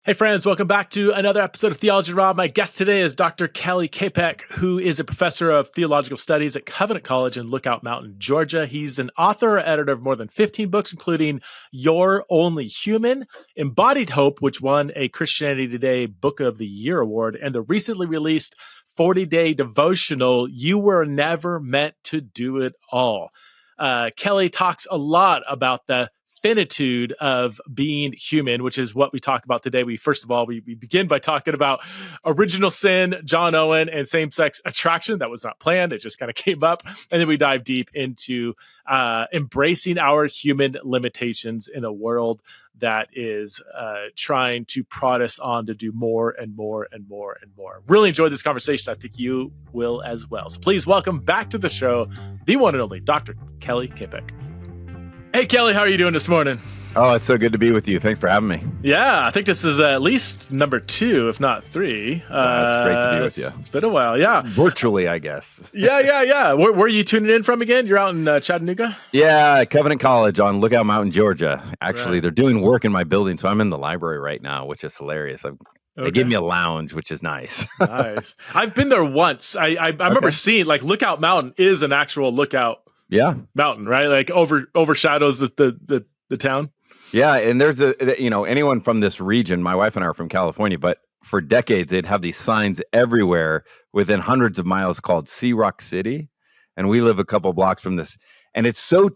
Hey friends, welcome back to another episode of Theology Rob. My guest today is Dr. Kelly Kapic, who is a professor of theological studies at Covenant College in Lookout Mountain, Georgia. He's an author, editor of more than 15 books, including You're Only Human, Embodied Hope, which won a Christianity Today Book of the Year award, and the recently released 40-day devotional, You Were Never Meant to Do It All. Kelly talks a lot about the finitude of being human, which is what we talk about today. We begin by talking about original sin, John Owen, and same-sex attraction. That was not planned. It just kind of came up. And then we dive deep into embracing our human limitations in a world that is trying to prod us on to do more and more and more and more. Really enjoyed this conversation. I think you will as well. So please welcome back to the show, the one and only Dr. Kelly Kapic. Hey, Kelly, how are you doing this morning? Oh, it's so good to be with you. Thanks for having me. Yeah, I think this is at least number 2, if not 3. It's great to be with you. It's been a while, yeah. Virtually, I guess. Yeah. Where are you tuning in from again? You're out in Chattanooga? Yeah, Covenant College on Lookout Mountain, Georgia. Actually, They're doing work in my building, so I'm in the library right now, which is hilarious. They gave me a lounge, which is nice. Nice. I've been there once. I remember seeing, Lookout Mountain is an actual lookout mountain, right? Like overshadows the town. Yeah, and there's anyone from this region, my wife and I are from California, but for decades they'd have these signs everywhere within hundreds of miles called Sea Rock City, and we live a couple blocks from this. And it's so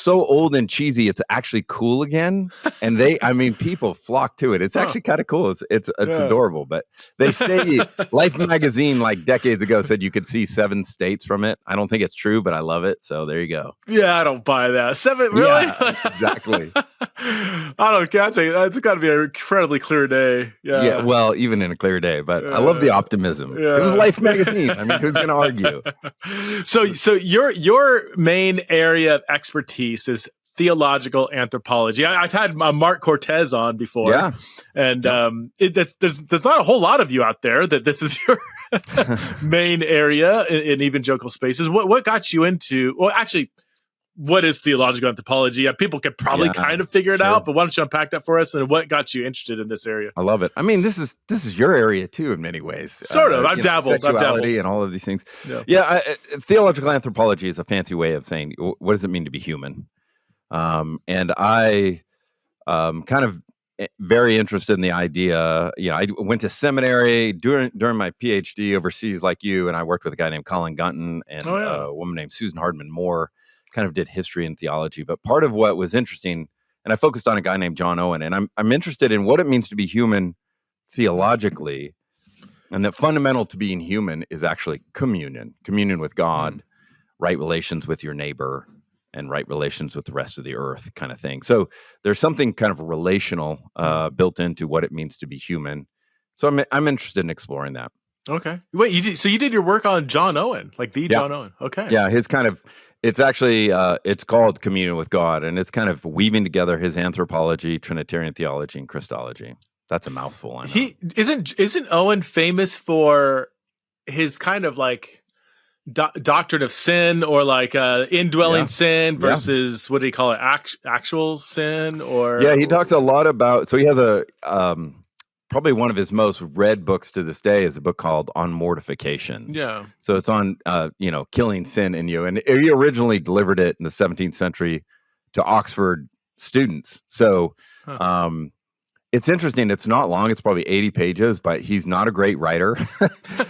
old and cheesy, it's actually cool again. And people flock to it. It's actually kind of cool. It's adorable. But they say Life magazine, decades ago, said you could see 7 states from it. I don't think it's true, but I love it. So there you go. Yeah, I don't buy that. 7, really? Yeah, exactly. I don't know. It's got to be an incredibly clear day. Yeah, well, even in a clear day. But I love the optimism. Yeah. It was Life magazine. Who's going to argue? So your main area of expertise is theological anthropology. I've had Mark Cortez on before, and there's not a whole lot of you out there that this is your main area in evangelical spaces. What got you into? Well, actually, what is theological anthropology? People could probably kind of figure it out, but why don't you unpack that for us? And what got you interested in this area? I love it. This is your area too, in many ways. Sort of. I've dabbled. Sexuality and all of these things. Theological anthropology is a fancy way of saying what does it mean to be human. And I kind of very interested in the idea. I went to seminary during my PhD overseas, like you, and I worked with a guy named Colin Gunton and a woman named Susan Hardman Moore. Kind of did history and theology, but part of what was interesting, and I focused on a guy named John Owen, and I'm interested in what it means to be human theologically, and that fundamental to being human is actually communion with God, right relations with your neighbor, and right relations with the rest of the earth, kind of thing. So there's something kind of relational built into what it means to be human. So I'm interested in exploring that. Okay. Wait, you did your work on John Owen, John Owen. Okay. Yeah, it's actually it's called Communion with God, and it's kind of weaving together his anthropology, Trinitarian theology, and Christology. That's a mouthful. I know. Isn't Owen famous for his kind of doctrine of sin, or indwelling sin versus what do you call it, actual sin? Or he talks a lot about. So he has a probably one of his most read books to this day is a book called On Mortification. Yeah. So it's on, killing sin in you. And he originally delivered it in the 17th century to Oxford students. So it's interesting. It's not long. It's probably 80 pages, but he's not a great writer.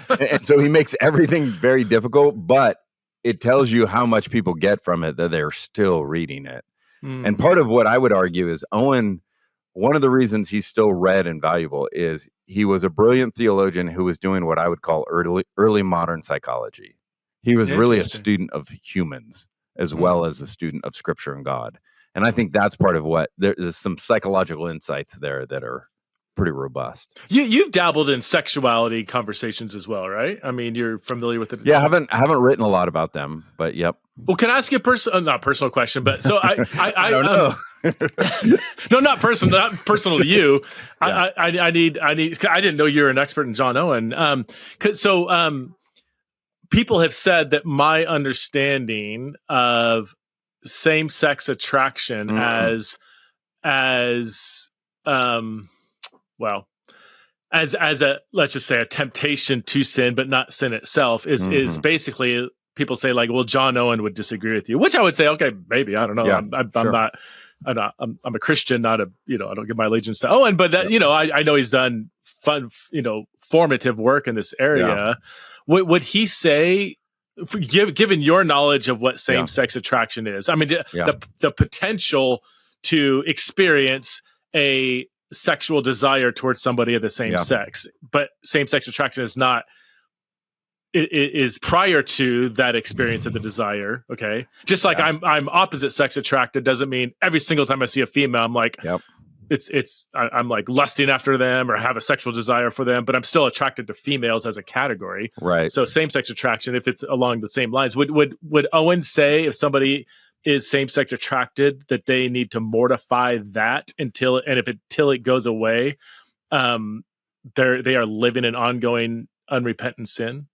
And so he makes everything very difficult, but it tells you how much people get from it that they're still reading it. And part of what I would argue is Owen, one of the reasons he's still read and valuable is he was a brilliant theologian who was doing what I would call early modern psychology. He was really a student of humans as well as a student of Scripture and God. And I think that's part of what there's some psychological insights there that are pretty robust. You've dabbled in sexuality conversations as well, right? You're familiar with it. Yeah, I haven't written a lot about them, but yep. Well, can I ask you a not personal question, but so I don't know. No, not personal to you. Yeah. I need. I didn't know you were an expert in John Owen. People have said that my understanding of same-sex attraction as as a, let's just say, a temptation to sin, but not sin itself, is basically, people say like, well, John Owen would disagree with you, which I would say, okay, maybe, I don't know. Yeah, I'm a Christian, not a, I don't give my allegiance to Owen, but that, I know he's done fun, formative work in this area. Yeah. Would he say, given your knowledge of what same-sex attraction is, I mean, the potential to experience a sexual desire towards somebody of the same sex, but same-sex attraction is not, it is prior to that experience of the desire. Okay. Just like I'm opposite sex attracted doesn't mean every single time I see a female, I'm like, I'm like lusting after them or have a sexual desire for them, but I'm still attracted to females as a category. Right. So same-sex attraction, if it's along the same lines, would Owen say if somebody is same-sex attracted that they need to mortify that until it goes away, they are living in ongoing unrepentant sin?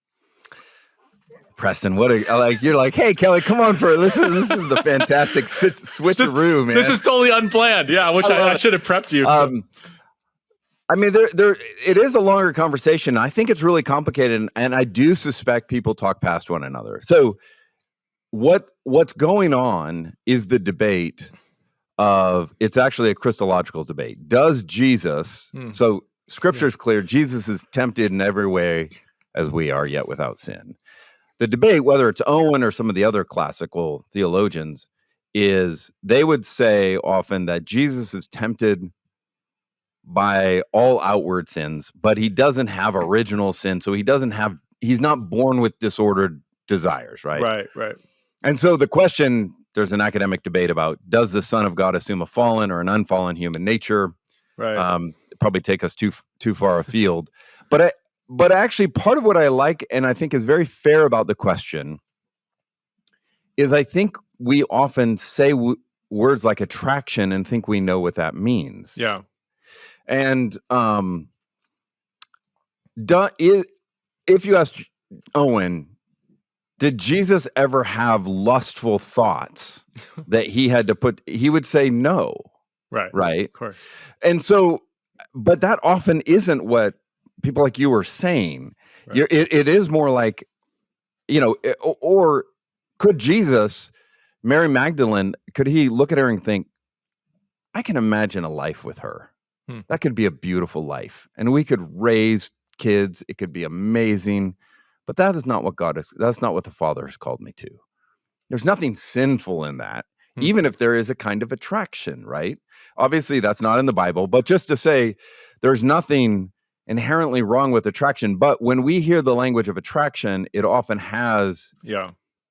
Preston, you're like, hey, Kelly, come on this is the fantastic switcheroo, man. This is totally unplanned. Yeah, I should have prepped you. I mean, it is a longer conversation. I think it's really complicated, and I do suspect people talk past one another. So what's going on is the debate it's actually a Christological debate. Does Jesus, so Scripture's clear, Jesus is tempted in every way as we are, yet without sin. The debate, whether it's Owen or some of the other classical theologians, is they would say often that Jesus is tempted by all outward sins, but he doesn't have original sin. So he's not born with disordered desires, right? Right. And so the question, there's an academic debate about, does the Son of God assume a fallen or an unfallen human nature? Right. Probably take us too far afield. But actually, part of what I like and I think is very fair about the question is I think we often say words like attraction and think we know what that means. Yeah. And if you ask Owen, did Jesus ever have lustful thoughts that he had to he would say no. Right. Of course. And so, but that often isn't what people like you were saying. Right. It is more like, or could Jesus, Mary Magdalene, could he look at her and think, I can imagine a life with her. That could be a beautiful life. And we could raise kids. It could be amazing. But that is not what that's not what the Father has called me to. There's nothing sinful in that, even if there is a kind of attraction, right? Obviously, that's not in the Bible, but just to say there's nothing inherently wrong with attraction. But when we hear the language of attraction, it often has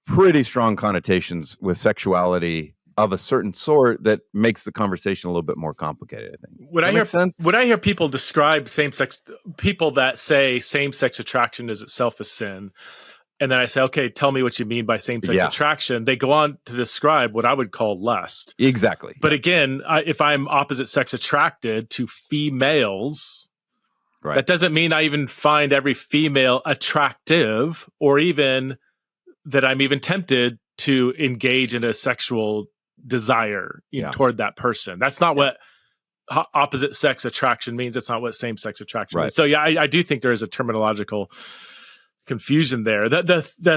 pretty strong connotations with sexuality of a certain sort that makes the conversation a little bit more complicated, I think. When I hear people describe people that say same-sex attraction is itself a sin, and then I say, okay, tell me what you mean by same-sex attraction, they go on to describe what I would call lust. Exactly. But again, if I'm opposite sex attracted to females, that doesn't mean I even find every female attractive, or even that I'm even tempted to engage in a sexual desire toward that person. That's not what opposite sex attraction means. It's not what same-sex attraction means. So I do think there is a terminological confusion there. The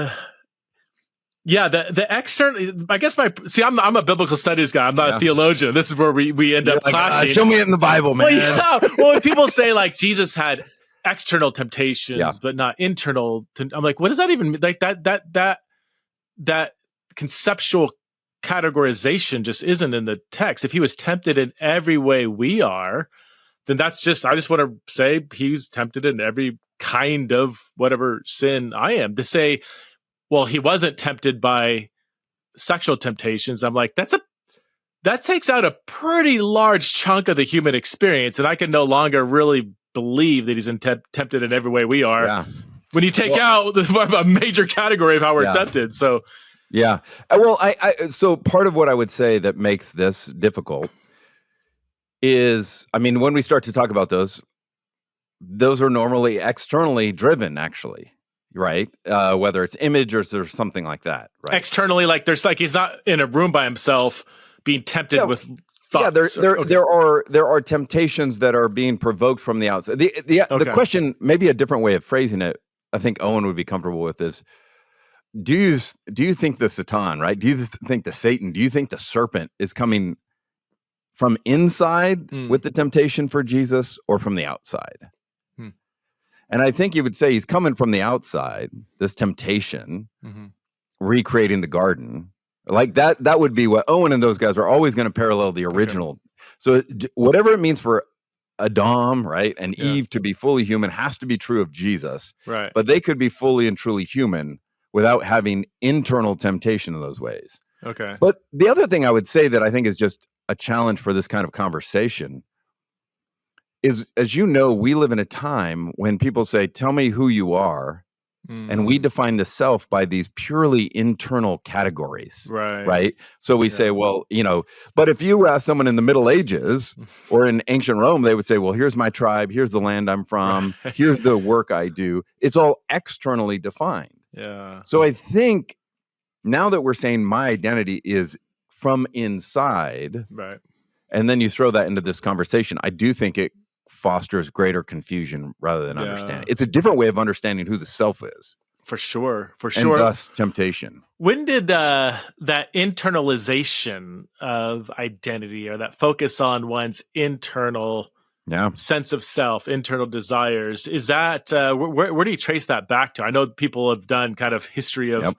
external, I guess I'm a biblical studies guy. I'm not a theologian. This is where we end up clashing. Show me it in the Bible, man. Well, when people say like Jesus had external temptations, but not internal, I'm like, what does that even mean? Like that conceptual categorization just isn't in the text. If he was tempted in every way we are, then I just want to say he's tempted in every kind of whatever sin I am. To say, well, he wasn't tempted by sexual temptations, I'm like, that takes out a pretty large chunk of the human experience, and I can no longer really believe that he's tempted in every way we are. Yeah. When you take out a major category of how we're tempted. So yeah. Well, so part of what I would say that makes this difficult is, I mean, when we start to talk about those are normally externally driven, actually, right? Whether it's image or something like that, right? Externally, like he's not in a room by himself being tempted with thoughts. Yeah, there are temptations that are being provoked from the outside. The question, maybe a different way of phrasing it, I think Owen would be comfortable with this. Do you think the Satan, right? Do you think the Satan, do you think the serpent is coming from inside with the temptation for Jesus or from the outside? And I think you would say he's coming from the outside, this temptation, recreating the garden. Like that would be what Owen and those guys are always going to parallel the original. Okay. So whatever it means for Adam, right, and Eve to be fully human has to be true of Jesus. Right. But they could be fully and truly human without having internal temptation in those ways. Okay. But the other thing I would say that I think is just a challenge for this kind of conversation is, as you know, we live in a time when people say, tell me who you are. And we define the self by these purely internal categories. Right. So we say, well, but if you ask someone in the Middle Ages or in ancient Rome, they would say, well, here's my tribe. Here's the land I'm from. Here's the work I do. It's all externally defined. Yeah. So I think now that we're saying my identity is from inside, right, and then you throw that into this conversation, I do think it fosters greater confusion rather than understanding. It's a different way of understanding who the self is. For sure. And thus temptation. When did that internalization of identity, or that focus on one's internal sense of self, internal desires, is that where do you trace that back to? I know people have done kind of history of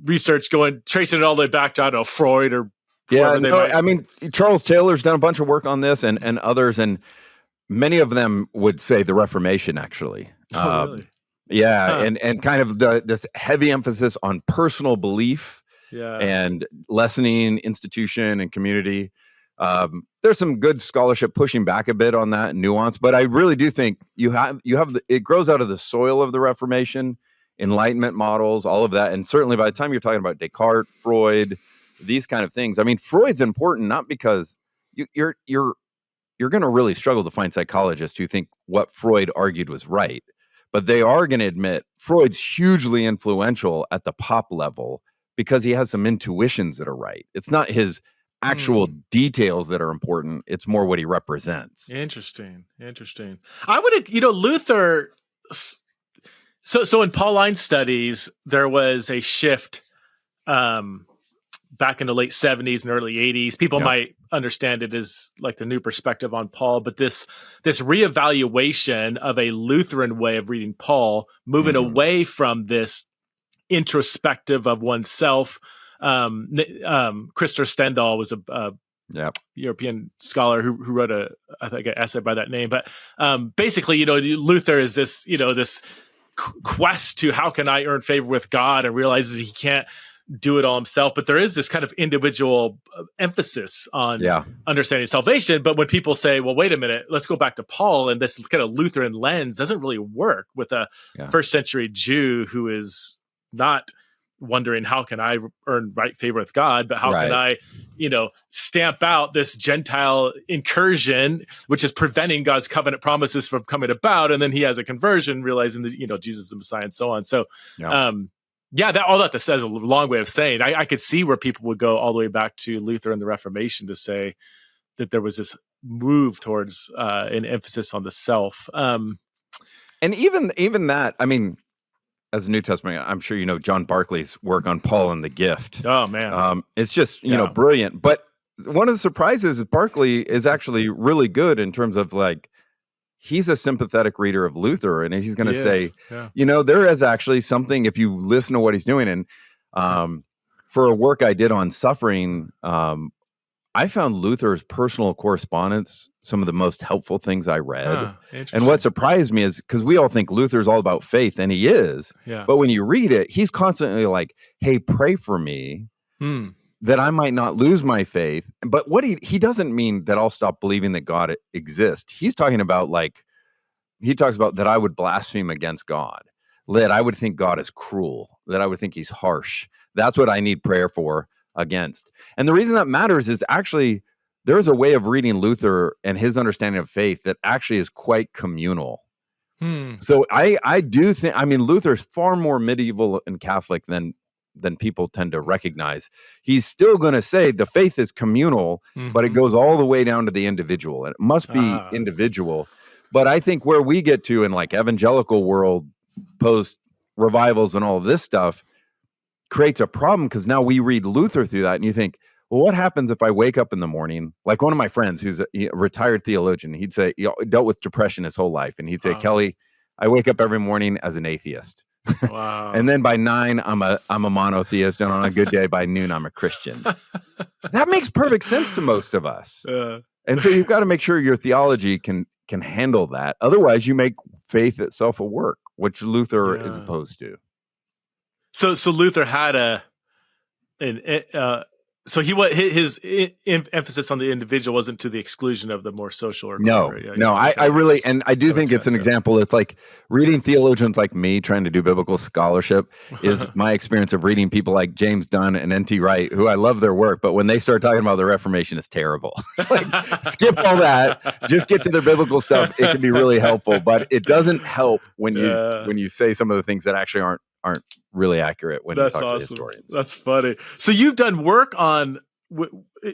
research tracing it all the way back to, I don't know, Freud or I mean, Charles Taylor's done a bunch of work on this and others, and many of them would say the Reformation, actually. Really? Yeah, and kind of this heavy emphasis on personal belief and lessening institution and community. There's some good scholarship pushing back a bit on that nuance, but I really do think it grows out of the soil of the Reformation, Enlightenment models, all of that, and certainly by the time you're talking about Descartes, Freud, these kind of things. I mean, Freud's important not because you're going to really struggle to find psychologists who think what Freud argued was right, but they are going to admit Freud's hugely influential at the pop level because he has some intuitions that are right. It's not his actual details that are important. It's more what he represents. Interesting. I would, Luther. So in Pauline studies, there was a shift back in the late 70s and early 80s. People might understand it as like the new perspective on Paul, but this reevaluation of a Lutheran way of reading Paul, moving away from this introspective of oneself. Christopher Stendhal was a European scholar who wrote an essay by that name. But basically, Luther is this, this quest to how can I earn favor with God, and realizes he can't do it all himself. But there is this kind of individual emphasis on understanding salvation. But when people say, well, wait a minute, let's go back to Paul, and this kind of Lutheran lens doesn't really work with a first century Jew who is not wondering how can I earn right favor with God, but how can I, stamp out this Gentile incursion, which is preventing God's covenant promises from coming about. And then he has a conversion, realizing that, Jesus is the Messiah and so on. So, that says a long way of saying, I could see where people would go all the way back to Luther and the Reformation to say that there was this move towards an emphasis on the self. And even that, I mean, as a New Testament, I'm sure you know John Barkley's work on Paul and the Gift. Oh, man. It's just, brilliant. But one of the surprises is Barkley is actually really good in terms of he's a sympathetic reader of Luther, and he's going to say, there is actually something, if you listen to what he's doing. And for a work I did on suffering, I found Luther's personal correspondence some of the most helpful things I read. And what surprised me is, because we all think Luther's all about faith, and he is. Yeah. But when you read it, he's constantly like, hey, pray for me that I might not lose my faith. But what he doesn't mean that I'll stop believing that God exists. He's talking about he talks about that I would blaspheme against God, that I would think God is cruel, that I would think he's harsh. That's what I need prayer for against. And the reason that matters is actually there's a way of reading Luther and his understanding of faith that actually is quite communal. So I do think, Luther's far more medieval and Catholic than than people tend to recognize. He's still going to say the faith is communal, but it goes all the way down to the individual, and it must be individual. But I think where we get to in like evangelical world, post revivals and all of this stuff creates a problem, because now we read Luther through that and you think, well, what happens if I wake up in the morning? Like one of my friends who's a retired theologian, he'd say, he dealt with depression his whole life. And he'd say, Kelly, I wake up every morning as an atheist. Wow. And then by 9, I'm a monotheist. And on a good day, by noon, I'm a Christian. That makes perfect sense to most of us. And so you've got to make sure your theology can handle that. Otherwise, you make faith itself a work, which Luther is opposed to. So Luther had so his emphasis on the individual wasn't to the exclusion of the more social or corporate. I really, and I do think it's an example. It's like reading theologians like me trying to do biblical scholarship is my experience of reading people like James Dunn and N.T. Wright, who I love their work, but when they start talking about the Reformation, it's terrible. Like, skip all that, just get to their biblical stuff. It can be really helpful, but it doesn't help when you say some of the things that actually aren't really accurate when you talk to historians. That's funny. So you've done work on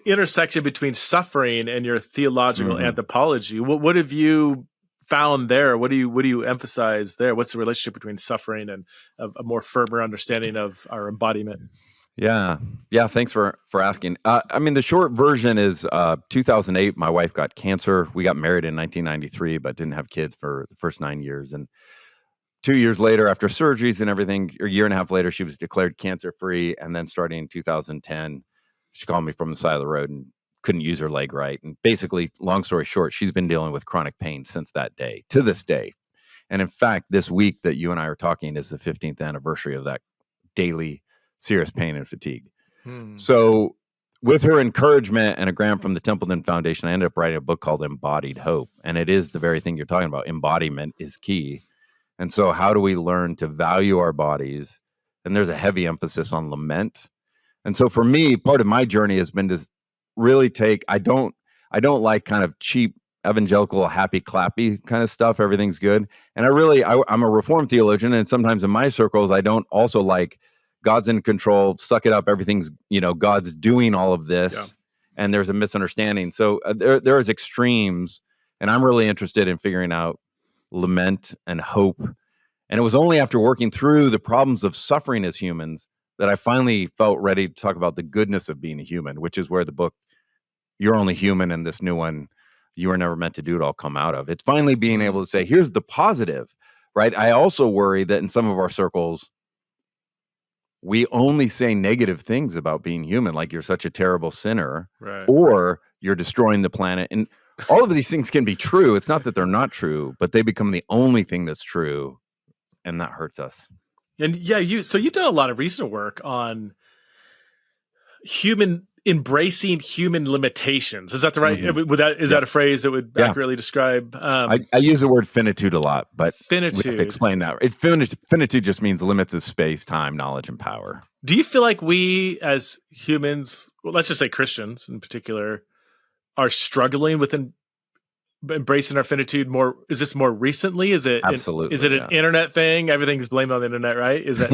intersection between suffering and your theological anthropology. What have you found there? What do you emphasize there? What's the relationship between suffering and a more firmer understanding of our embodiment? Yeah. Thanks for asking. I mean, the short version is 2008. My wife got cancer. We got married in 1993, but didn't have kids for the first 9 years. And 2 years later, after surgeries and everything, or a year and a half later, she was declared cancer-free. And then starting in 2010, she called me from the side of the road and couldn't use her leg right. And basically, long story short, she's been dealing with chronic pain since that day, to this day. And in fact, this week that you and I are talking is the 15th anniversary of that daily serious pain and fatigue. So with her encouragement and a grant from the Templeton Foundation, I ended up writing a book called Embodied Hope. And it is the very thing you're talking about. Embodiment is key. And so how do we learn to value our bodies? And there's a heavy emphasis on lament. And so for me, part of my journey has been to really take, I don't like kind of cheap evangelical happy clappy kind of stuff. Everything's good. And I'm a Reformed theologian. And sometimes in my circles, I don't also like God's in control, suck it up. Everything's, God's doing all of this. Yeah. And there's a misunderstanding. So there's extremes. And I'm really interested in figuring out lament and hope. And it was only after working through the problems of suffering as humans that I finally felt ready to talk about the goodness of being a human, which is where the book, You're Only Human, and this new one, You Were Never Meant to Do It All, come out of. It's finally being able to say, here's the positive, right? I also worry that in some of our circles, we only say negative things about being human, like you're such a terrible sinner, right, or you're destroying the planet. And all of these things can be true. It's not that they're not true, but they become the only thing that's true, and that hurts us. And you've done a lot of recent work on embracing human limitations. Is that the right? Is that a phrase that would accurately describe? I use the word finitude a lot, but finitude. We have to explain that. Finitude just means limits of space, time, knowledge, and power. Do you feel like we as humans, well, let's just say Christians in particular, are struggling with embracing our finitude more? Is this more recently? Is it absolutely? Is it an internet thing? Everything's blamed on the internet, right? Is that?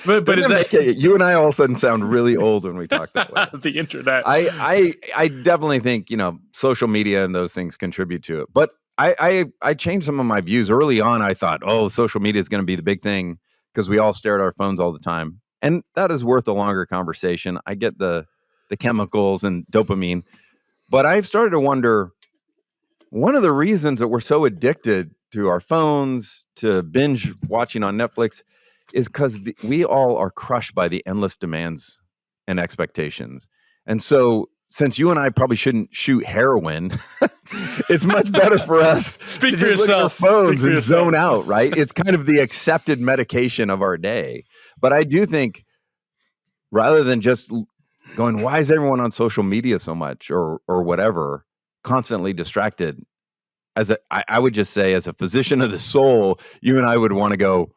But is that? You and I all of a sudden sound really old when we talk that way. The internet. I definitely think social media and those things contribute to it. But I changed some of my views early on. I thought, social media is going to be the big thing because we all stare at our phones all the time, and that is worth a longer conversation. I get the chemicals and dopamine. But I've started to wonder, one of the reasons that we're so addicted to our phones, to binge watching on Netflix, is because we all are crushed by the endless demands and expectations. And so since you and I probably shouldn't shoot heroin, it's much better for us to just look at our phones and zone out, right? It's kind of the accepted medication of our day. But I do think rather than just going, why is everyone on social media so much or whatever, constantly distracted? I would just say, as a physician of the soul, you and I would want to go,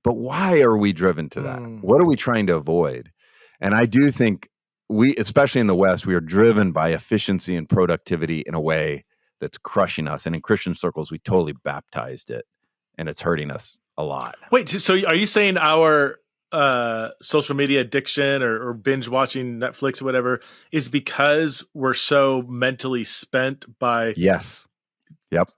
but why are we driven to that? What are we trying to avoid? And I do think we, especially in the West, we are driven by efficiency and productivity in a way that's crushing us. And in Christian circles, we totally baptized it, and it's hurting us a lot. Wait, so are you saying our social media addiction or binge watching Netflix or whatever is because we're so mentally spent by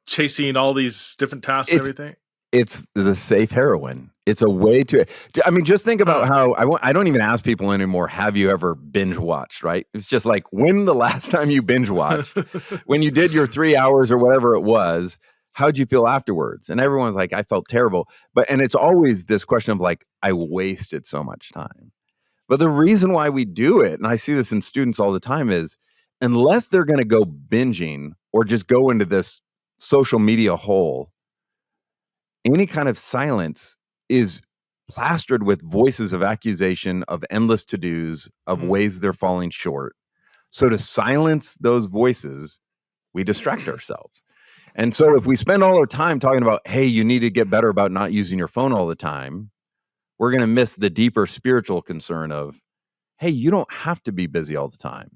chasing all these different tasks and everything? It's the safe heroin. It's a way to, I mean, just think about how I don't even ask people anymore, have you ever binge watched, right? It's just like, when the last time you binge watched, when you did your 3 hours or whatever it was, how'd you feel afterwards? And everyone's like, I felt terrible. And it's always this question of like, I wasted so much time. But the reason why we do it, and I see this in students all the time, is unless they're going to go binging or just go into this social media hole, any kind of silence is plastered with voices of accusation, of endless to-dos, of ways they're falling short. So to silence those voices, we distract ourselves. And so if we spend all our time talking about, hey, you need to get better about not using your phone all the time, we're going to miss the deeper spiritual concern of, hey, you don't have to be busy all the time.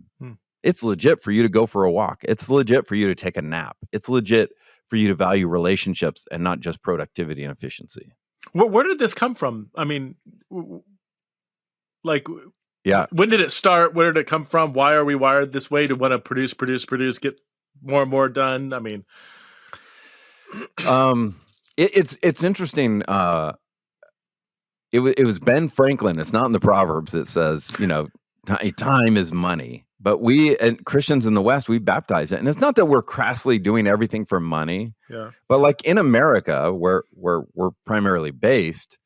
It's legit for you to go for a walk. It's legit for you to take a nap. It's legit for you to value relationships and not just productivity and efficiency. Where did this come from? I mean, like, when did it start? Where did it come from? Why are we wired this way to want to produce, get more and more done? I mean, it's interesting. It was Ben Franklin. It's not in the Proverbs. It says, time is money. But we and Christians in the West, we baptize it. And it's not that we're crassly doing everything for money. Yeah. But like in America, where we're primarily based,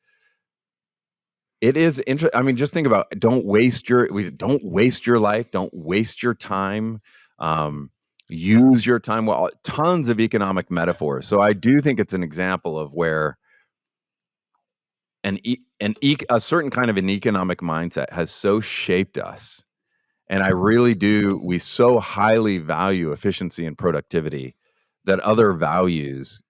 it is interesting. I mean, just think about don't waste your life. Don't waste your time. Use your time well. Tons of economic metaphors. So I do think it's an example of where a certain kind of an economic mindset has so shaped us. And I really do. We so highly value efficiency and productivity that other values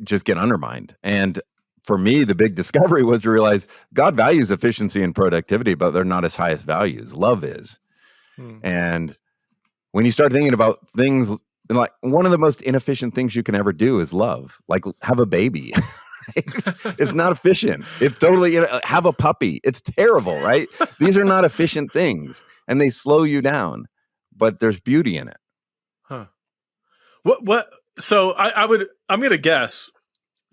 just get undermined. And for me, the big discovery was to realize God values efficiency and productivity, but they're not his highest values. Love is. And when you start thinking about things, like one of the most inefficient things you can ever do is love, like have a baby. It's not efficient. It's totally have a puppy. It's terrible, right? These are not efficient things, and they slow you down. But there's beauty in it. Huh? What? So I'm going to guess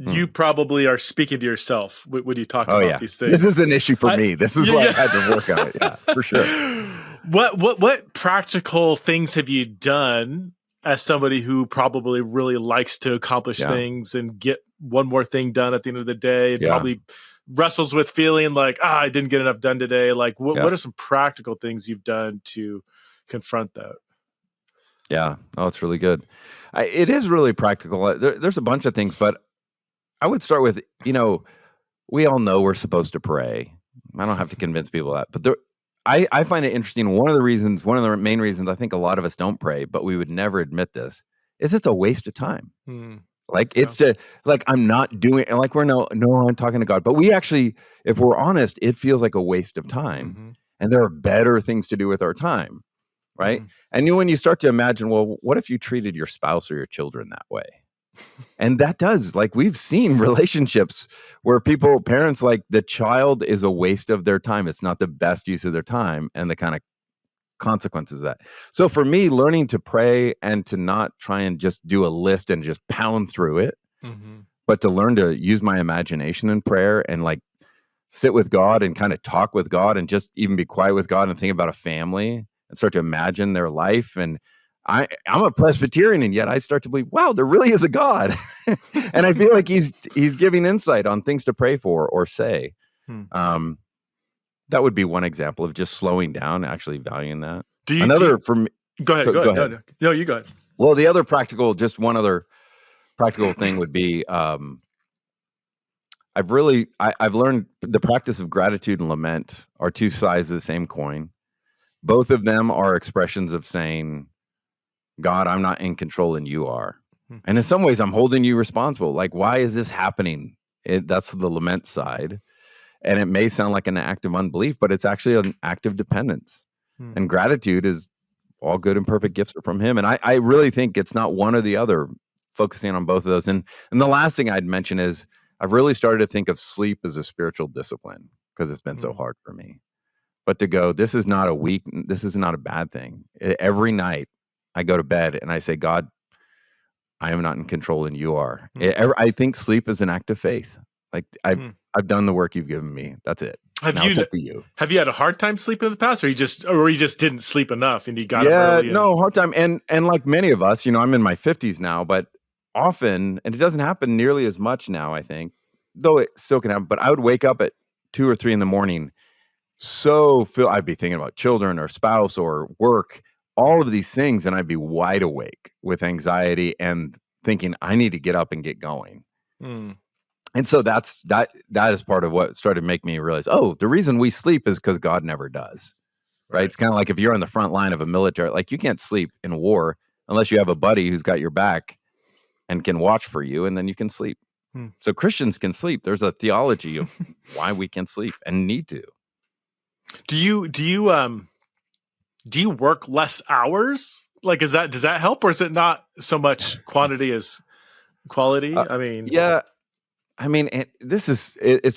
you probably are speaking to yourself when you talk about these things. This is an issue for me. This is why I had to work on it. Yeah, for sure. What practical things have you done as somebody who probably really likes to accomplish things and get one more thing done at the end of the day, and probably wrestles with feeling like, I didn't get enough done today. Like what are some practical things you've done to confront that? Yeah. Oh, it's really good. It is really practical. There's a bunch of things, but I would start with, we all know we're supposed to pray. I don't have to convince people that, but I find it interesting. One of the main reasons I think a lot of us don't pray, but we would never admit this, is it's a waste of time. Like it's I'm not doing it. Like I'm talking to God, but we actually, if we're honest, it feels like a waste of time. And there are better things to do with our time. Right. And when you start to imagine, well, what if you treated your spouse or your children that way? And that does, like, we've seen relationships where parents, like the child is a waste of their time. It's not the best use of their time, and the kind of consequences of that. So for me, learning to pray and to not try and just do a list and just pound through it, but to learn to use my imagination in prayer and like sit with God and kind of talk with God and just even be quiet with God and think about a family and start to imagine their life. And I'm a Presbyterian, and yet I start to believe, wow, there really is a God. And I feel like he's giving insight on things to pray for or say. That would be one example of just slowing down, actually valuing that. For me, go ahead. Go ahead. No, you go ahead. Well, one other practical thing would be, I've learned the practice of gratitude and lament are two sides of the same coin. Both of them are expressions of saying, God, I'm not in control and you are. And in some ways, I'm holding you responsible. Like, why is this happening? That's the lament side. And it may sound like an act of unbelief, but it's actually an act of dependence. And gratitude is all good and perfect gifts are from him. And I really think it's not one or the other, focusing on both of those. And the last thing I'd mention is I've really started to think of sleep as a spiritual discipline because it's been so hard for me. But to go, this is not a bad thing. Every night I go to bed and I say, God, I am not in control and you are. I think sleep is an act of faith. Like I've done the work you've given me. That's it. It's up to you. Have you had a hard time sleeping in the past, or you just didn't sleep enough and you got up early? No, hard time. And like many of us, I'm in my 50s now, but often, and it doesn't happen nearly as much now, I think, though it still can happen, but I would wake up at 2 or 3 in the morning. I'd be thinking about children or spouse or work, all of these things. And I'd be wide awake with anxiety and thinking I need to get up and get going. And so that is part of what started to make me realize, the reason we sleep is because God never does. Right. It's kind of like if you're on the front line of a military, like you can't sleep in war unless you have a buddy who's got your back and can watch for you, and then you can sleep. So Christians can sleep. There's a theology of why we can sleep and need to. Do you work less hours? Like, does that help, or is it not so much quantity as quality? It's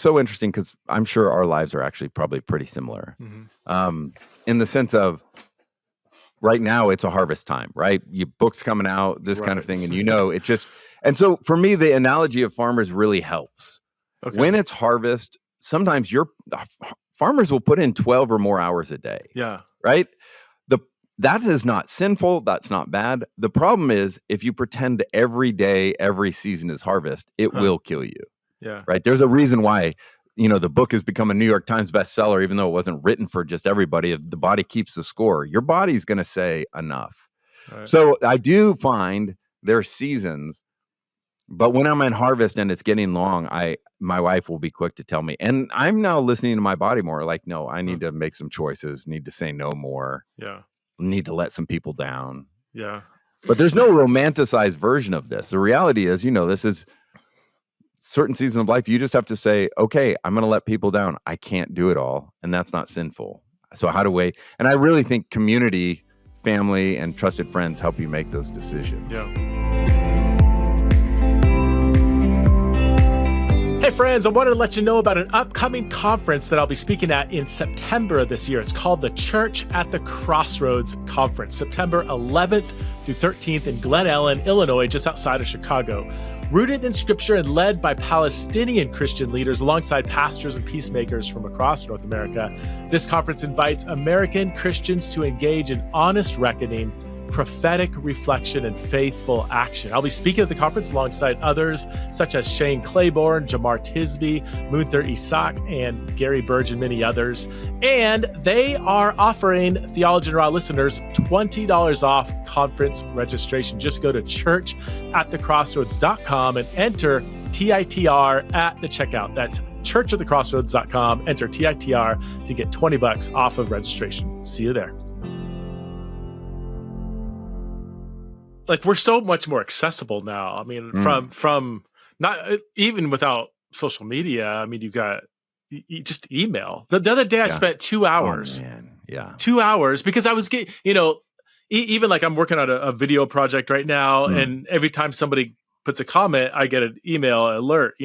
so interesting because I'm sure our lives are actually probably pretty similar. In the sense of right now it's a harvest time, right? Books coming out, this kind of thing. And and so for me, the analogy of farmers really helps. Okay. When it's harvest, sometimes farmers will put in 12 or more hours a day. Yeah. Right. That is not sinful. That's not bad. The problem is if you pretend every day, every season is harvest, it will kill you. Yeah. Right. There's a reason why, the book has become a New York Times bestseller, even though it wasn't written for just everybody. The body keeps the score. Your body's going to say enough. Right. So I do find there are seasons, but when I'm in harvest and it's getting long, my wife will be quick to tell me, and I'm now listening to my body more. Like, no, I need to make some choices, need to say no more. Yeah. Need to let some people down. Yeah. But there's no romanticized version of this. The reality is, this is certain seasons of life. You just have to say, okay, I'm going to let people down. I can't do it all. And that's not sinful. So how do we, and I really think community, family, and trusted friends help you make those decisions. Yeah. Hey friends, I wanted to let you know about an upcoming conference that I'll be speaking at in September of this year. It's called the Church at the Crossroads Conference, September 11th through 13th in Glen Ellen, Illinois, just outside of Chicago. Rooted in Scripture and led by Palestinian Christian leaders alongside pastors and peacemakers from across North America, this conference invites American Christians to engage in honest reckoning, prophetic reflection, and faithful action. I'll be speaking at the conference alongside others such as Shane Claiborne, Jamar Tisby, Munther Isaac, and Gary Burge, and many others. And they are offering Theology and Raw listeners $20 off conference registration. Just go to churchatthecrossroads.com and enter TITR at the checkout. That's churchatthecrossroads.com. Enter TITR to get $20 off of registration. See you there. Like, we're so much more accessible now. I mean, from not even without social media. I mean, you got just email. The other day I spent 2 hours. Oh, man. Yeah. 2 hours because I was getting, even like I'm working on a video project right now. And every time somebody puts a comment, I get an email alert,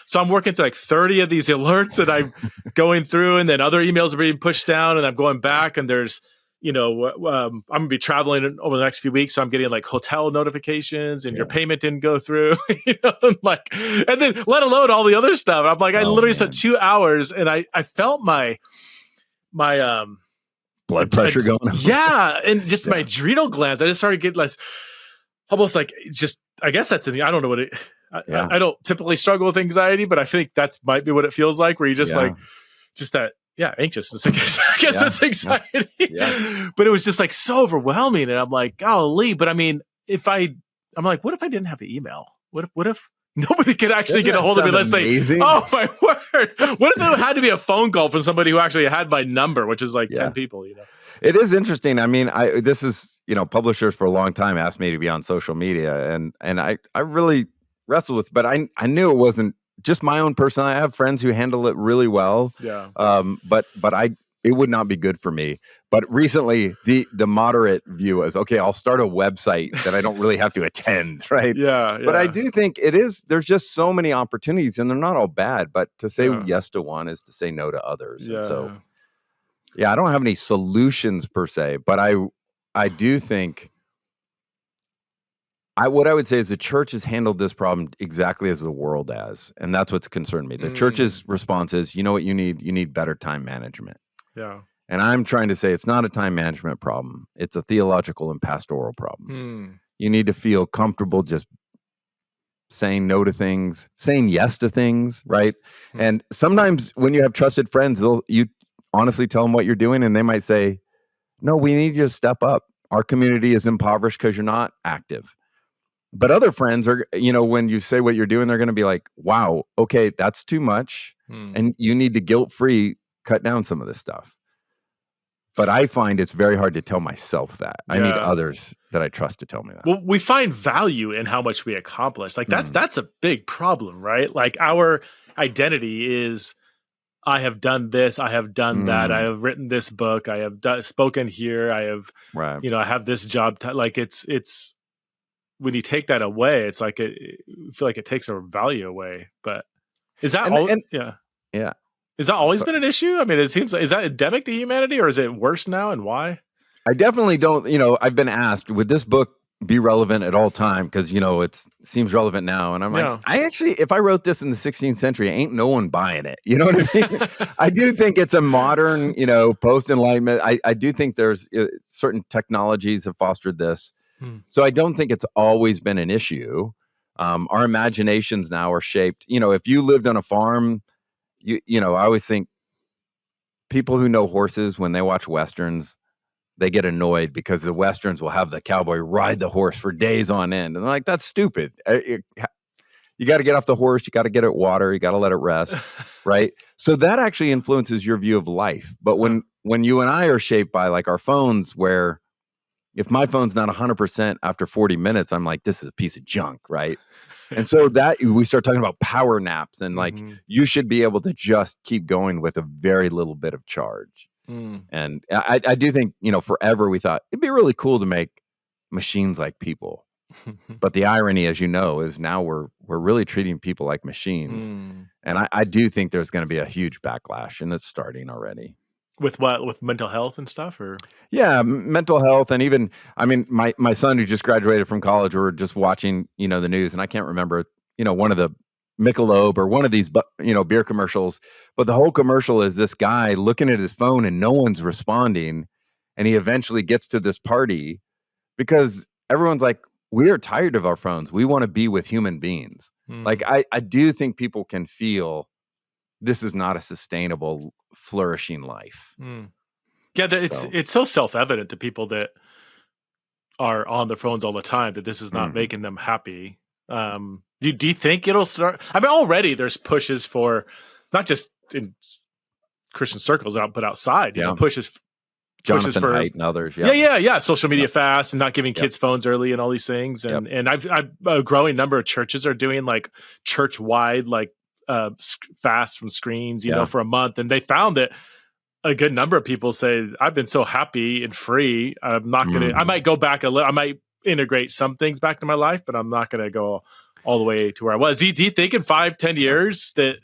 So I'm working through like 30 of these alerts and I'm going through, and then other emails are being pushed down, and I'm going back, and there's, I'm going to be traveling over the next few weeks. So I'm getting like hotel notifications, and your payment didn't go through, and then let alone all the other stuff. I'm like, I literally spent 2 hours, and I felt my blood pressure going up. Yeah. And just my adrenal glands. I just started getting almost like just, I guess I don't know what it, I don't typically struggle with anxiety, but I think that's might be what it feels like, where you just just that, anxiousness. I guess that's anxiety. Yeah. But it was just like so overwhelming. And I'm like, golly. But I mean, I'm like, what if I didn't have an email? What if nobody could actually get a hold of me? Let's say, oh my word. What if it had to be a phone call from somebody who actually had my number, which is like 10 people, It is interesting. I mean, this is, publishers for a long time asked me to be on social media, and I really wrestled with, but I knew it wasn't just my own person. I have friends who handle it really well. Yeah. But it would not be good for me. But recently, the moderate view is, okay, I'll start a website that I don't really have to attend, right? Yeah. But I do think there's just so many opportunities, and they're not all bad. But to say yes to one is to say no to others. And so, I don't have any solutions per se, but I do think what I would say is the church has handled this problem exactly as the world has. And that's what's concerned me. The church's response is, you know what you need? You need better time management. Yeah. And I'm trying to say it's not a time management problem. It's a theological and pastoral problem. You need to feel comfortable just saying no to things, saying yes to things, right? And sometimes when you have trusted friends, you honestly tell them what you're doing, and they might say, no, we need you to step up. Our community is impoverished because you're not active. But other friends are, when you say what you're doing, they're going to be like, wow, okay, that's too much. And you need to guilt-free cut down some of this stuff. But I find it's very hard to tell myself that. I need others that I trust to tell me that. Well, we find value in how much we accomplish. Like that's a big problem, right? Like our identity is, I have done this, I have done that, I have written this book, I have spoken here, I have, I have this job. Like it's when you take that away, it's like I feel like it takes our value away. But is that yeah. Has that always been an issue? I mean, it seems like, is that endemic to humanity, or is it worse now, and why? I definitely don't, I've been asked, would this book be relevant at all time? Because, it seems relevant now. And I'm like, if I wrote this in the 16th century, ain't no one buying it. You know what I mean? I do think it's a modern, post-Enlightenment. I do think there's certain technologies have fostered this. So I don't think it's always been an issue. Our imaginations now are shaped. If you lived on a farm, I always think people who know horses, when they watch Westerns, they get annoyed because the Westerns will have the cowboy ride the horse for days on end. And they're like, that's stupid. You got to get off the horse. You got to get it water. You got to let it rest. Right. So that actually influences your view of life. But when you and I are shaped by like our phones, where if my phone's not 100% after 40 minutes, I'm like, this is a piece of junk. Right. And so that we start talking about power naps and like, you should be able to just keep going with a very little bit of charge. And I do think, forever we thought it'd be really cool to make machines like people. But the irony, as you know, is now we're really treating people like machines. And I do think there's going to be a huge backlash, and it's starting already. With what? With mental health and stuff? Or yeah, mental health. And even, I mean, my son who just graduated from college, we're just watching, the news, and I can't remember, one of the Michelob or one of these, beer commercials. But the whole commercial is this guy looking at his phone and no one's responding. And he eventually gets to this party because everyone's like, we are tired of our phones. We want to be with human beings. Like, I do think people can feel this is not a sustainable, flourishing life. Yeah, it's so self-evident to people that are on their phones all the time that this is not making them happy. Do you think it'll start? I mean, already there's pushes for, not just in Christian circles, but outside, pushes Jonathan for Haidt and others. Social media fast and not giving kids phones early and all these things. And I've a growing number of churches are doing like church-wide, like fast from screens, for a month. And they found that a good number of people say, I've been so happy and free. I'm not going to, I might go back a little, I might integrate some things back to my life, but I'm not going to go all the way to where I was. Do you think in 5-10 years that?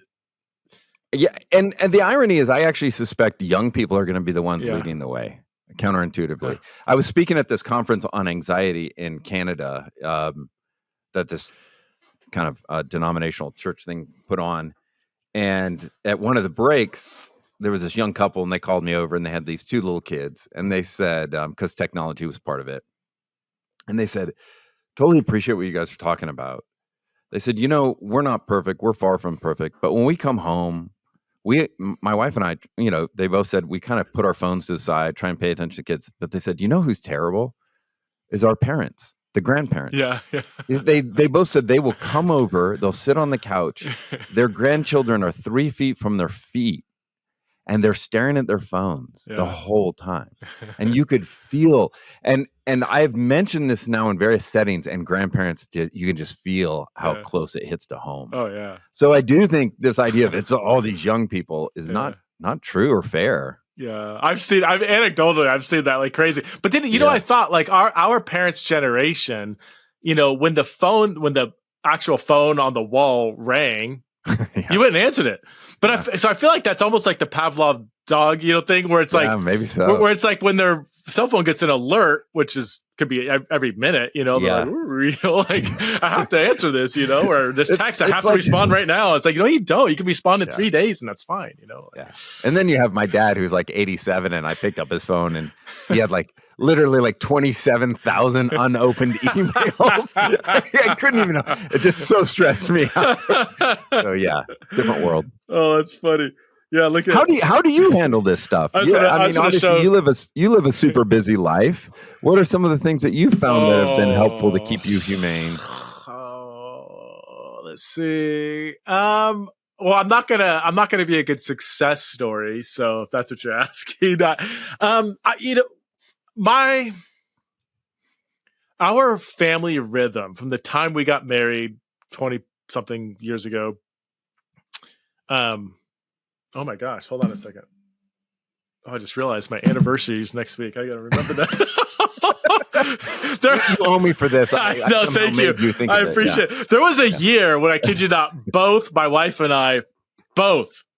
Yeah. And the irony is I actually suspect young people are going to be the ones leading the way, counterintuitively. I was speaking at this conference on anxiety in Canada, that this kind of denominational church thing put on. And at one of the breaks, there was this young couple, and they called me over, and they had these 2 little kids. And they said, because technology was part of it, and they said, totally appreciate what you guys are talking about. They said, we're not perfect. We're far from perfect. But when we come home, my wife and I, they both said we kind of put our phones to the side, try and pay attention to kids. But they said, who's terrible is our parents. The grandparents. Yeah. They both said they will come over, they'll sit on the couch. Their grandchildren are 3 feet from their feet, and they're staring at their phones the whole time. And you could feel, and I've mentioned this now in various settings, and grandparents, you can just feel how close it hits to home. Oh yeah. So I do think this idea of it's all these young people is not true or fair. Yeah, anecdotally, I've seen that like crazy. But then, you know, I thought like our parents' generation, you know, when the actual phone on the wall rang, you wouldn't answer it. But so I feel like that's almost like the Pavlov dog, you know, thing where it's like, maybe so. Where it's like when their cell phone gets an alert, which could be every minute, you know, they're like, you know, like I have to answer this, you know, or this text, I have to respond right now. It's like, you know, you don't. You can respond in 3 days, and that's fine, you know. Like, and then you have my dad who's like 87, and I picked up his phone, and he had like literally like 27,000 unopened emails. I couldn't even know. It just so stressed me out. So yeah, different world. Oh, that's funny. Yeah, look at how do you handle this stuff? I mean, obviously you live a super busy life. What are some of the things that you've found that have been helpful to keep you humane? Let's see. Well, I'm not gonna be a good success story. So if that's what you're asking, our family rhythm from the time we got married 20 something years ago. Oh my gosh, hold on a second. Oh, I just realized my anniversary is next week. I gotta remember that. You owe me for this. No, thank you. I appreciate it. There was a year when, I kid you not, both my wife and I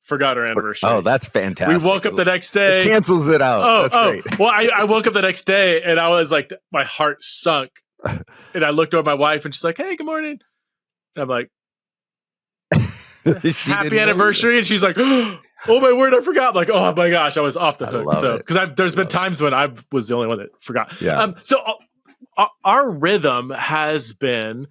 forgot our anniversary. Oh, that's fantastic. We woke up the next day. It cancels it out. That's great. Well, I woke up the next day and I was like, my heart sunk. And I looked over at my wife and she's like, hey, good morning. And I'm like, happy anniversary. And she's like, oh my word, I forgot. I'm like, oh my gosh, I was off the hook. So because there's been times when I was the only one that forgot. Yeah. So our rhythm has been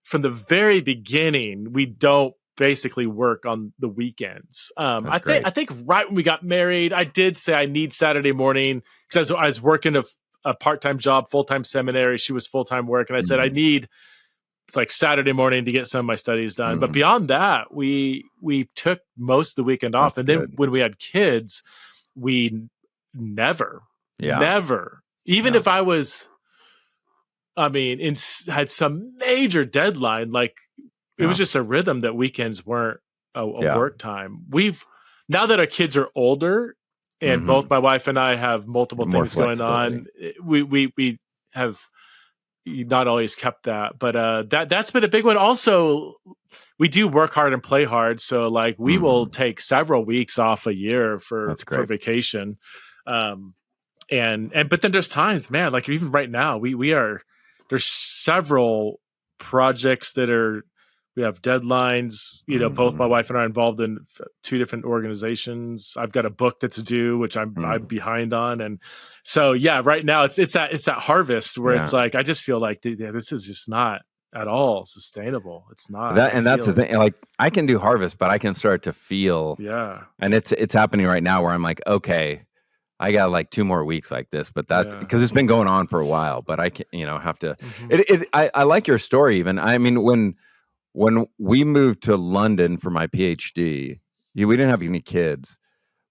from the very beginning. We don't basically work on the weekends. I think right when we got married, I did say I need Saturday morning because I was working a part-time job, full-time seminary. She was full-time work, and I said I need like Saturday morning to get some of my studies done. But beyond that, we took most of the weekend off. That's then when we had kids, we never, even if I was, had some major deadline, like it was just a rhythm that weekends weren't a work time. Now that our kids are older and both my wife and I have multiple things going on, we have not always kept that, but that's been a big one. Also, we do work hard and play hard, so like we will take several weeks off a year for vacation. But then there's times, man, like even right now, there's several projects we have deadlines. You know, both my wife and I are involved in 2 different organizations. I've got a book that's due, which I'm behind on, and so right now it's that harvest where it's like I just feel like this is just not at all sustainable. It's not that's the thing. Like I can do harvest, but I can start to feel and it's happening right now where I'm like, okay, I got like 2 more weeks like this, but that's because it's been going on for a while. But I can, have to. I like your story. Even I mean when we moved to London for my PhD, we didn't have any kids,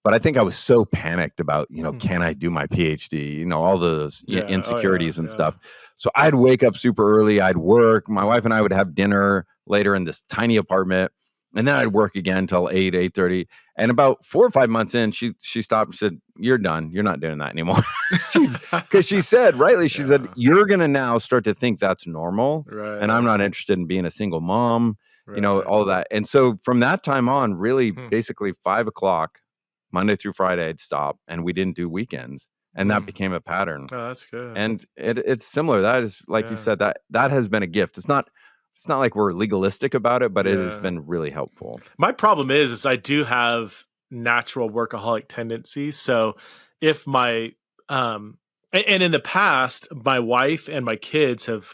but I think I was so panicked about, can I do my PhD? All those insecurities and stuff. So I'd wake up super early. I'd work. My wife and I would have dinner later in this tiny apartment. And then I'd work again until 8:30. And about 4 or 5 months in, she stopped and said, you're done. You're not doing that anymore. Because she said, rightly, she said, you're going to now start to think that's normal. Right. And I'm not interested in being a single mom, all of that. And so from that time on, really basically 5 o'clock, Monday through Friday, I'd stop and we didn't do weekends. And that became a pattern. Oh, that's good. And it's similar. That is, like you said, that has been a gift. It's not like we're legalistic about it, but it has been really helpful. My problem is I do have natural workaholic tendencies. So if my, and in the past, my wife and my kids have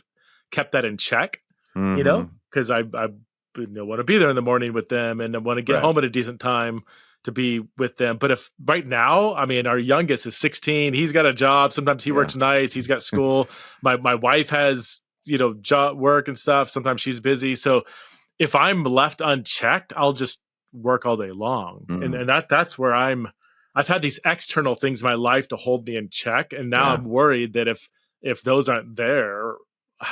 kept that in check, because I want to be there in the morning with them and I want to get home at a decent time to be with them. But if right now, our youngest is 16, he's got a job. Sometimes he works nights. He's got school. My wife has, job work and stuff. Sometimes she's busy. So if I'm left unchecked, I'll just work all day long. And that's where I've had these external things in my life to hold me in check. And now I'm worried that if those aren't there,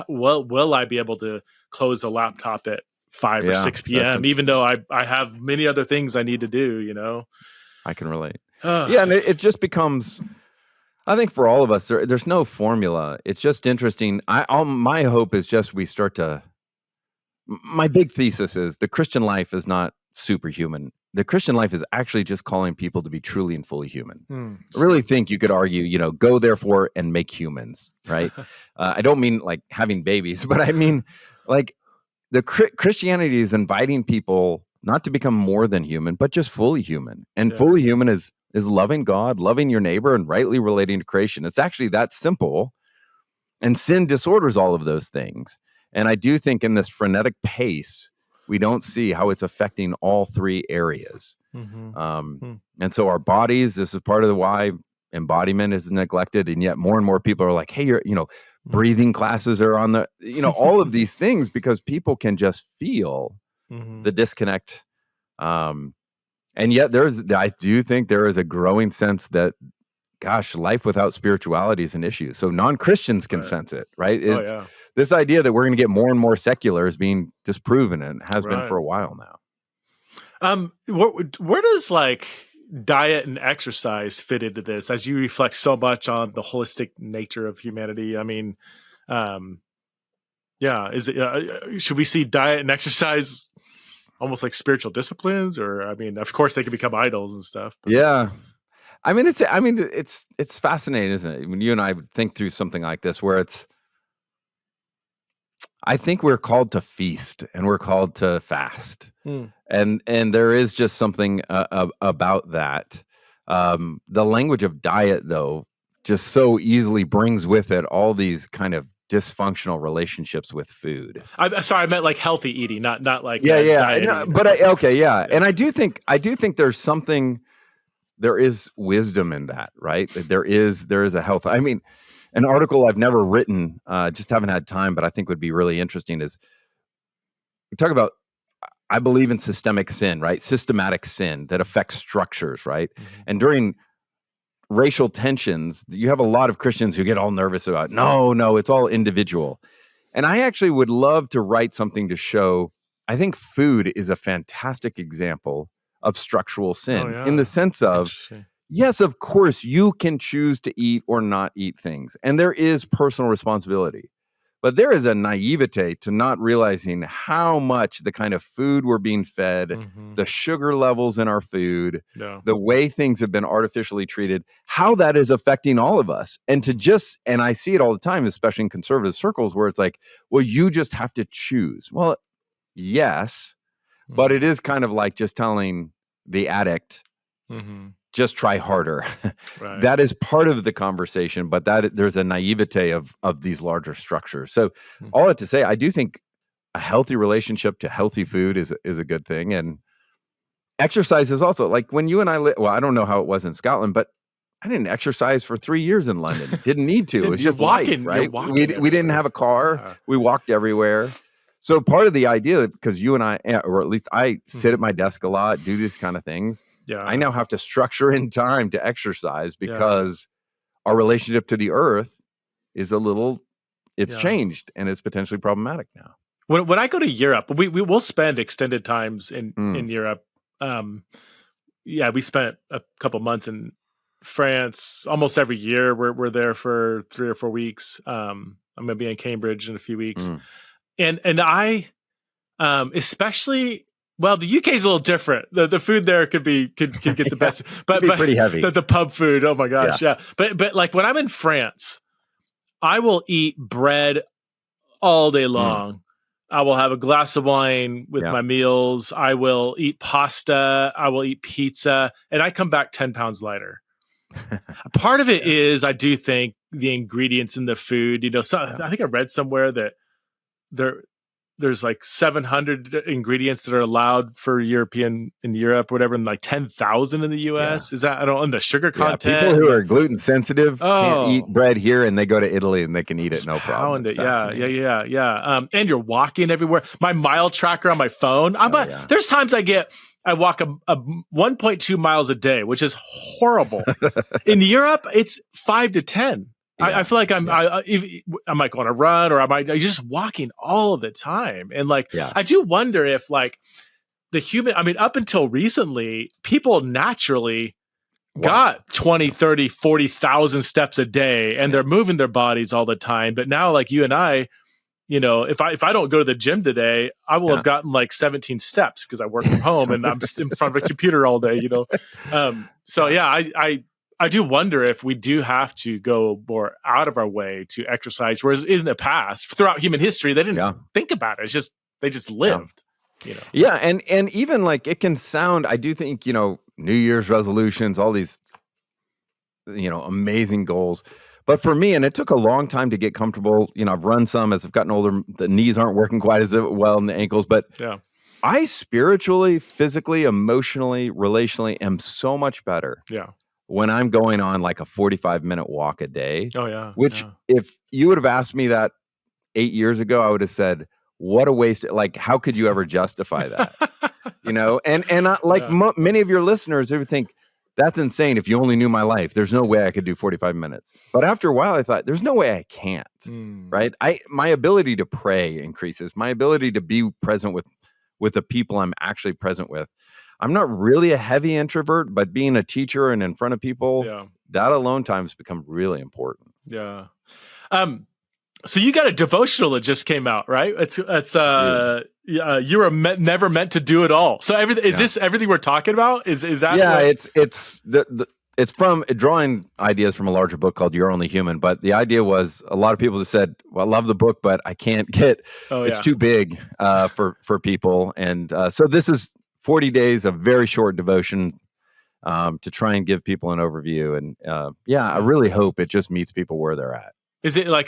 will I be able to close the laptop at 5 or 6 p.m., even though I have many other things I need to do, I can relate. Yeah, and it just becomes, I think for all of us, there's no formula. It's just interesting. My hope is just we start to, my big thesis is the Christian life is not superhuman. The Christian life is actually just calling people to be truly and fully human. I really think you could argue, go therefore and make humans, right? I don't mean like having babies, but I mean like the Christianity is inviting people not to become more than human, but just fully human. And fully human is loving God, loving your neighbor, and rightly relating to creation. It's actually that simple. And sin disorders all of those things. And I do think in this frenetic pace, we don't see how it's affecting all three areas. And so our bodies, this is part of the why embodiment is neglected. And yet more and more people are like, hey, breathing classes are on the, all of these things, because people can just feel the disconnect. And yet I do think there is a growing sense that, gosh, life without spirituality is an issue. So non-Christians can sense it, right? It's this idea that we're going to get more and more secular is being disproven, and has been for a while now. Where does like diet and exercise fit into this, as you reflect so much on the holistic nature of humanity? I mean, is it should we see diet and exercise almost like spiritual disciplines? Or, I mean, of course they can become idols and stuff. But. Yeah. I mean, it's fascinating, isn't it? When you and I think through something like this, where I think we're called to feast and we're called to fast. And there is just something about that. The language of diet, though, just so easily brings with it all these kind of dysfunctional relationships with food. I'm sorry, I meant like healthy eating, not like diet. No, but and I do think there's something. There is wisdom in that, right? There is a health. I mean, an article I've never written, just haven't had time, but I think would be really interesting is we talk about, I believe in systemic sin, right? Systematic sin that affects structures, right? And during racial tensions, you have a lot of Christians who get all nervous about, no, it's all individual. And I actually would love to write something to show, I think food is a fantastic example of structural sin, in the sense of, yes, of course, you can choose to eat or not eat things. And there is personal responsibility. But there is a naivete to not realizing how much the kind of food we're being fed, the sugar levels in our food, the way things have been artificially treated, how that is affecting all of us. And and I see it all the time, especially in conservative circles, where it's like, well, you just have to choose. Well, yes. But it is kind of like just telling the addict, just try harder. That is part of the conversation, but there's a naivete of these larger structures. So all that to say, I do think a healthy relationship to healthy food is a good thing. And exercise is also, like when you and I I don't know how it was in Scotland, but I didn't exercise for 3 years in London. Didn't need to. It was just walking, life, right? We didn't have a car. We walked everywhere. So part of the idea, because you and I, or at least I sit at my desk a lot, do these kind of things. I now have to structure in time to exercise, because our relationship to the earth is it's changed, and it's potentially problematic now. When I go to Europe, we will spend extended times in Europe. We spent a couple months in France almost every year. We're there for 3 or 4 weeks. I'm going to be in Cambridge in a few weeks. And I, especially, well, the UK is a little different. The food there could get the best, but pretty heavy. The pub food, oh my gosh, yeah. But like when I'm in France, I will eat bread all day long. I will have a glass of wine with my meals. I will eat pasta. I will eat pizza, and I come back 10 pounds lighter. Part of it is, I do think, the ingredients in the food. I think I read somewhere that there's like 700 ingredients that are allowed for in Europe or whatever, and like 10,000 in the US. Is that, I don't know, and the sugar content. People who are gluten sensitive can't eat bread here, and they go to Italy and they can eat it no problem. Yeah. And you're walking everywhere. My mile tracker on my phone. There's times I walk a 1.2 miles a day, which is horrible. In Europe, it's 5 to 10. I feel like I might go on a run, or you're just walking all of the time. And I do wonder if the human, up until recently, people naturally got 20, 30, 40,000 steps a day and they're moving their bodies all the time. But now like you and I, if I don't go to the gym today, I will have gotten like 17 steps because I work from home and I'm in front of a computer all day, I do wonder if we do have to go more out of our way to exercise, whereas in the past, throughout human history, they didn't think about it. They just lived. Yeah, and even like it can sound, I do think, New Year's resolutions, all these, amazing goals. But for me, and it took a long time to get comfortable, I've run some as I've gotten older, the knees aren't working quite as well and the ankles, but I spiritually, physically, emotionally, relationally am so much better. When I'm going on like a 45-minute walk a day. Oh, yeah. Which if you would have asked me that 8 years ago, I would have said, what a waste. Like, how could you ever justify that? Many of your listeners, they would think, that's insane. If you only knew my life, there's no way I could do 45 minutes. But after a while, I thought, there's no way I can't, right? My ability to pray increases. My ability to be present with the people I'm actually present with. I'm not really a heavy introvert, but being a teacher and in front of people, that alone time has become really important. Yeah. So you got a devotional that just came out, right? You were never meant to do it all. So everything is this everything we're talking about? Is that? Yeah, it's from drawing ideas from a larger book called You're Only Human. But the idea was a lot of people just said, "Well, I love the book, but I can't get it's too big for people." And so this is 40 days of very short devotion to try and give people an overview. And I really hope it just meets people where they're at. Is it like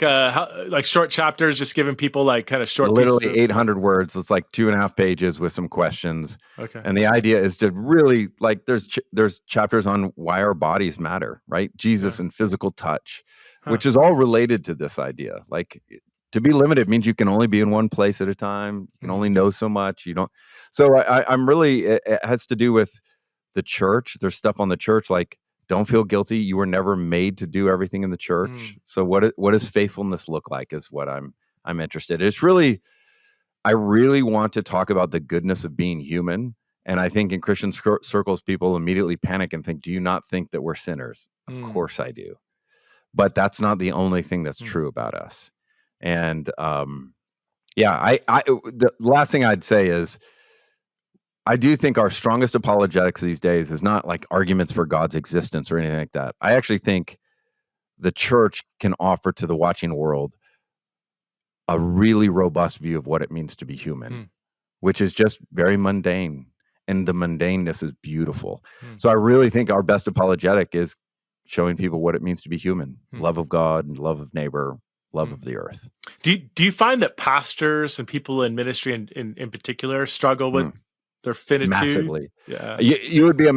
short chapters, just giving people like kind of short? Literally 800 words. It's like 2.5 pages with some questions. Okay. And the idea is to really like there's chapters on why our bodies matter, right? Jesus and physical touch, which is all related to this idea. Like to be limited means you can only be in one place at a time. You can only know so much. You don't. So I'm really it has to do with the church. There's stuff on the church like. Don't feel guilty. You were never made to do everything in the church. So what does faithfulness look like is what I'm interested in. I really want to talk about the goodness of being human. And I think in Christian circles, people immediately panic and think, do you not think that we're sinners? Of course I do. But that's not the only thing that's true about us. And the last thing I'd say is, I do think our strongest apologetics these days is not like arguments for God's existence or anything like that. I actually think the church can offer to the watching world a really robust view of what it means to be human, which is just very mundane. And the mundaneness is beautiful. So I really think our best apologetic is showing people what it means to be human, love of God, love of neighbor, love of the earth. Do you find that pastors and people in ministry in particular struggle with their finitude? Massively. Yeah. You would be,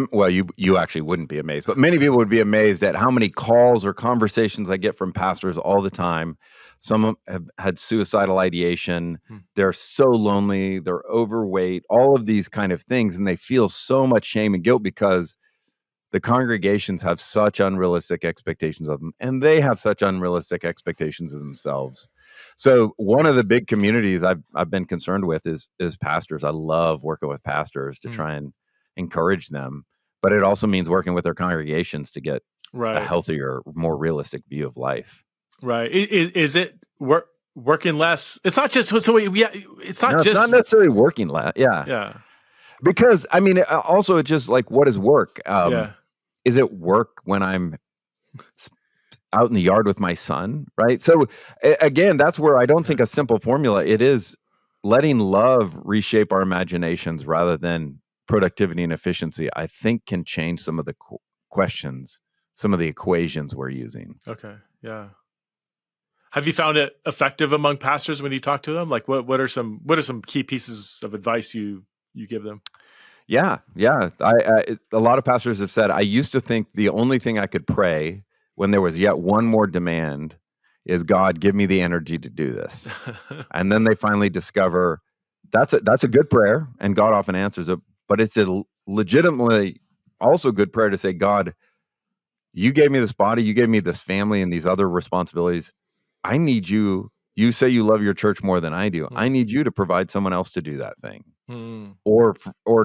you actually wouldn't be amazed, but many people would be amazed at how many calls or conversations I get from pastors all the time. Some have had suicidal ideation. They're so lonely. They're overweight, all of these kind of things. And they feel so much shame and guilt because the congregations have such unrealistic expectations of them, and they have such unrealistic expectations of themselves. So one of the big communities I've been concerned with is pastors. I love working with pastors to try and encourage them, but it also means working with their congregations to get a healthier, more realistic view of life. Right. Is it working less? It's not just it's not it's not necessarily working less. Yeah. Yeah. Because I mean, also it's just like, what is work? Is it work when I'm out in the yard with my son? Right. So again, that's where I don't think a simple formula. It is letting love reshape our imaginations rather than productivity and efficiency. I think can change some of the questions, some of the equations we're using. Okay. Yeah. Have you found it effective among pastors when you talk to them? Like what are some key pieces of advice you give them? Yeah. A lot of pastors have said, I used to think the only thing I could pray when there was yet one more demand is, God, give me the energy to do this. And then they finally discover that's a good prayer, and God often answers it, but it's a legitimately also good prayer to say, God, you gave me this body, you gave me this family and these other responsibilities. I need you. You say you love your church more than I do. I need you to provide someone else to do that thing or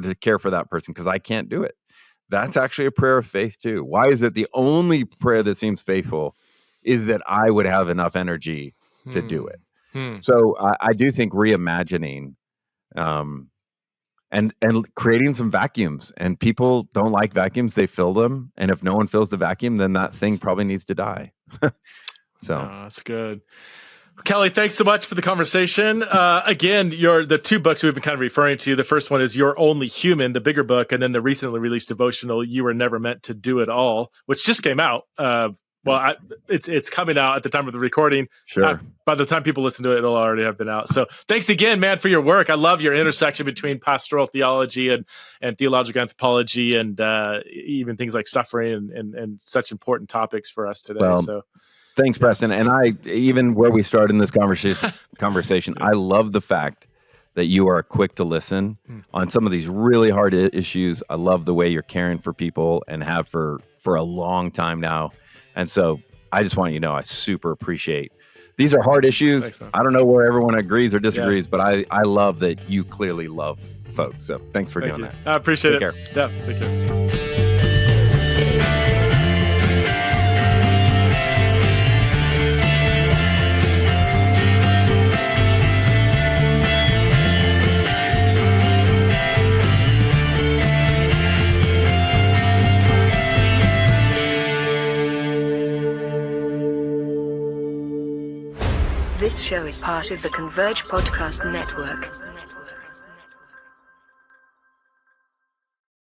to care for that person because I can't do it. that's actually a prayer of faith too. Why is it the only prayer that seems faithful is that I would have enough energy to do it? So I do think reimagining and creating some vacuums, and people don't like vacuums, they fill them. And if no one fills the vacuum, then that thing probably needs to die. So that's good. Kelly, thanks so much for the conversation. Again, the two books we've been kind of referring to. The first one is You're Only Human, the bigger book, and then the recently released devotional, You Were Never Meant to Do It All, which just came out. It's coming out at the time of the recording. Sure. By the time people listen to it, it'll already have been out. So thanks again, man, for your work. I love your intersection between pastoral theology and theological anthropology, and even things like suffering and such important topics for us today. Well, thanks, Preston. And even where we started in this conversation, I love the fact that you are quick to listen on some of these really hard issues. I love the way you're caring for people and have for a long time now. And so I just want you to know I super appreciate. These are hard issues. Thanks, I don't know where everyone agrees or disagrees, but I love that you clearly love folks. So thanks for doing that. I appreciate Take it. Care. Yeah, take care. This show is part of the Converge Podcast Network.